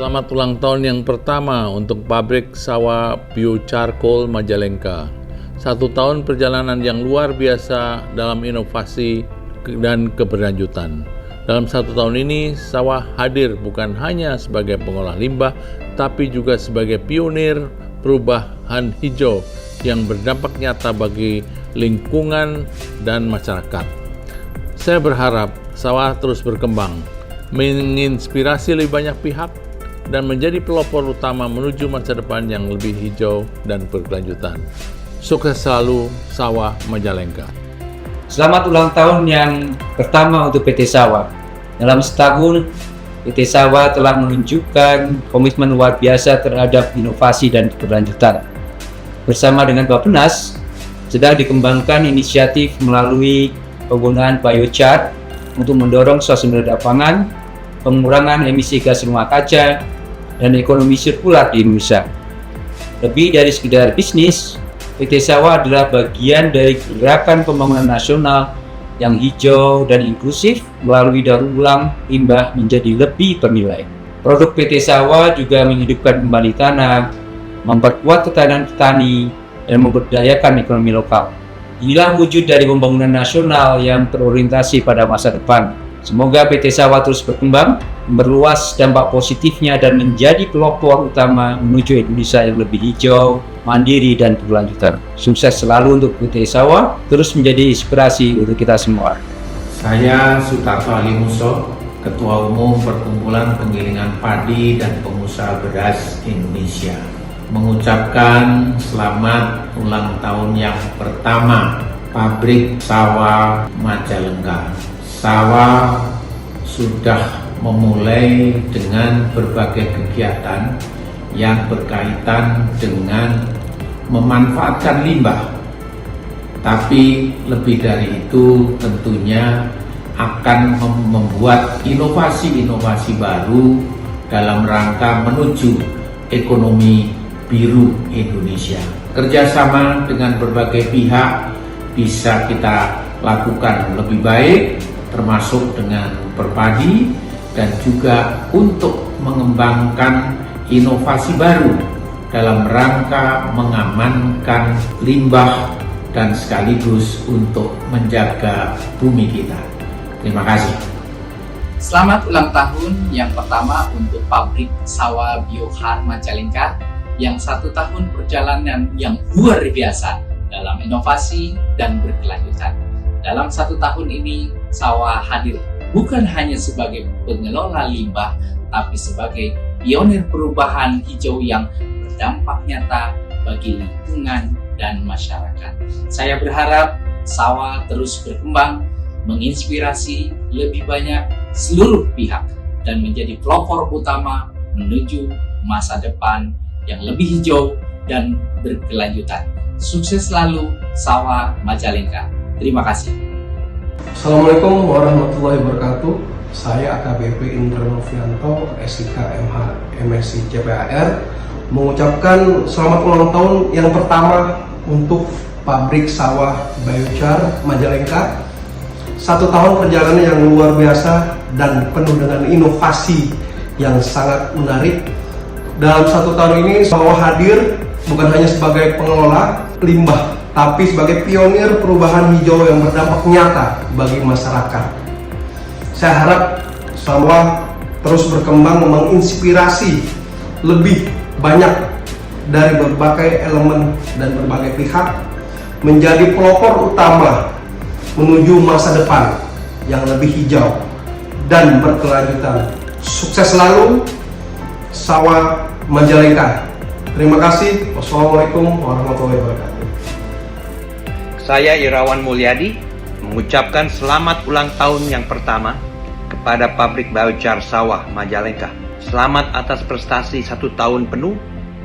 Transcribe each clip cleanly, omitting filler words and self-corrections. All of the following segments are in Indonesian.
Selamat ulang tahun yang pertama untuk pabrik sawah Biocarcoal Majalengka. 1 tahun perjalanan yang luar biasa dalam inovasi dan keberlanjutan. Dalam 1 tahun ini, sawah hadir bukan hanya sebagai pengolah limbah, tapi juga sebagai pionir perubahan hijau yang berdampak nyata bagi lingkungan dan masyarakat. Saya berharap sawah terus berkembang, menginspirasi lebih banyak pihak, dan menjadi pelopor utama menuju masa depan yang lebih hijau dan berkelanjutan. Sukses selalu, Sawah Majalengka. Selamat ulang tahun yang pertama untuk PT Sawah. Dalam setahun, PT Sawah telah menunjukkan komitmen luar biasa terhadap inovasi dan keberlanjutan. Bersama dengan Bappenas, sedang dikembangkan inisiatif melalui penggunaan biochar untuk mendorong sustainabilitas pangan, pengurangan emisi gas rumah kaca, dan ekonomi sirkular di Indonesia. Lebih dari sekedar bisnis, PT Sawah adalah bagian dari gerakan pembangunan nasional yang hijau dan inklusif melalui daur ulang limbah menjadi lebih bernilai. Produk PT Sawah juga menghidupkan kembali tanah, memperkuat ketahanan petani, dan memberdayakan ekonomi lokal. Inilah wujud dari pembangunan nasional yang terorientasi pada masa depan. Semoga PT Sawah terus berkembang, memperluas dampak positifnya, dan menjadi pelopor utama menuju Indonesia yang lebih hijau, mandiri, dan berkelanjutan. Sukses selalu untuk PT Sawah, terus menjadi inspirasi untuk kita semua. Saya Sutarto Ali Muso, Ketua Umum Perkumpulan Penggilingan Padi dan Pengusaha Beras Indonesia, mengucapkan selamat ulang tahun yang pertama Pabrik Sawah Majalengka. Sawah sudah memulai dengan berbagai kegiatan yang berkaitan dengan memanfaatkan limbah. Tapi lebih dari itu tentunya akan membuat inovasi-inovasi baru dalam rangka menuju ekonomi biru Indonesia. Kerjasama dengan berbagai pihak bisa kita lakukan lebih baik, termasuk dengan Perpadi, dan juga untuk mengembangkan inovasi baru dalam rangka mengamankan limbah dan sekaligus untuk menjaga bumi kita. Terima kasih. Selamat ulang tahun yang pertama untuk pabrik sawah Biochar Majalengka yang 1 tahun perjalanan yang luar biasa dalam inovasi dan berkelanjutan. Dalam 1 tahun ini, sawah hadir bukan hanya sebagai pengelola limbah, tapi sebagai pionir perubahan hijau yang berdampak nyata bagi lingkungan dan masyarakat. Saya berharap sawah terus berkembang, menginspirasi lebih banyak seluruh pihak, dan menjadi pelopor utama menuju masa depan yang lebih hijau dan berkelanjutan. Sukses selalu, Sawah Majalengka. Terima kasih. Assalamualaikum warahmatullahi wabarakatuh. Saya AKBP Indra Novianto, SIK MH MSI CPAR, mengucapkan selamat ulang tahun yang pertama untuk pabrik sawah Biochar Majalengka. 1 tahun perjalanan yang luar biasa dan penuh dengan inovasi yang sangat menarik. Dalam 1 tahun ini, sawah hadir bukan hanya sebagai pengelola limbah, tapi sebagai pionir perubahan hijau yang berdampak nyata bagi masyarakat. Saya harap sawah terus berkembang, menginspirasi lebih banyak dari berbagai elemen dan berbagai pihak, menjadi pelopor utama menuju masa depan yang lebih hijau dan berkelanjutan. Sukses selalu, Sawah Majalengka. Terima kasih. Wassalamualaikum warahmatullahi wabarakatuh. Saya Irawan Mulyadi mengucapkan selamat ulang tahun yang pertama kepada pabrik Biochar Sawah Majalengka. Selamat atas prestasi 1 tahun penuh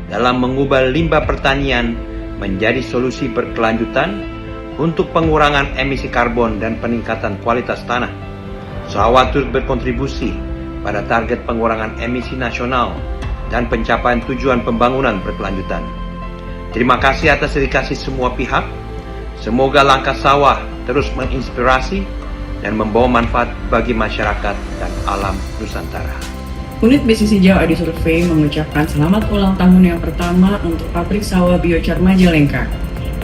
dalam mengubah limbah pertanian menjadi solusi berkelanjutan untuk pengurangan emisi karbon dan peningkatan kualitas tanah. Sawah turut berkontribusi pada target pengurangan emisi nasional dan pencapaian tujuan pembangunan berkelanjutan. Terima kasih atas dedikasi semua pihak. Semoga langkah sawah terus menginspirasi dan membawa manfaat bagi masyarakat dan alam Nusantara. Unit Bisnis Hijau ID Survey mengucapkan selamat ulang tahun yang pertama untuk pabrik sawah biochar Majalengka.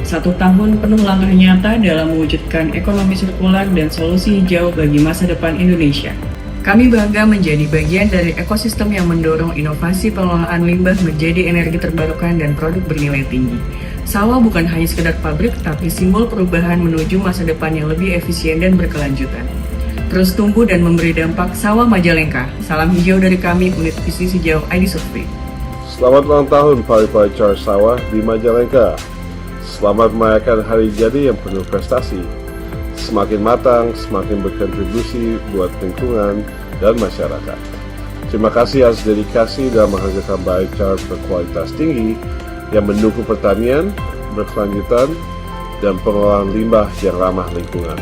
1 tahun penuh langkah nyata dalam mewujudkan ekonomi sirkular dan solusi hijau bagi masa depan Indonesia. Kami bangga menjadi bagian dari ekosistem yang mendorong inovasi pengelolaan limbah menjadi energi terbarukan dan produk bernilai tinggi. Sawah bukan hanya sekedar pabrik, tapi simbol perubahan menuju masa depan yang lebih efisien dan berkelanjutan. Terus tumbuh dan memberi dampak, Sawah Majalengka. Salam hijau dari kami, Unit Bisnis Hijau ID Survey. Selamat ulang tahun pabrik biochar sawah di Majalengka. Selamat merayakan hari jadi yang penuh prestasi. Semakin matang, semakin berkontribusi buat lingkungan dan masyarakat. Terima kasih atas dedikasi dalam menghasilkan biochar berkualitas tinggi yang mendukung pertanian, berkelanjutan, dan pengelolaan limbah yang ramah lingkungan.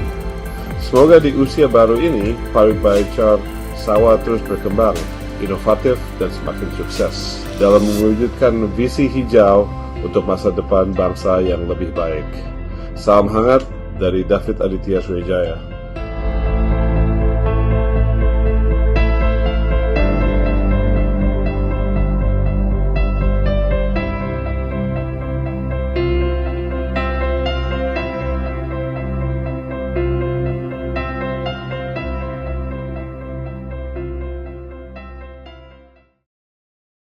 Semoga di usia baru ini, pabrik biochar sawah terus berkembang, inovatif, dan semakin sukses dalam mewujudkan visi hijau untuk masa depan bangsa yang lebih baik. Salam hangat dari David Aditya Sriwijaya.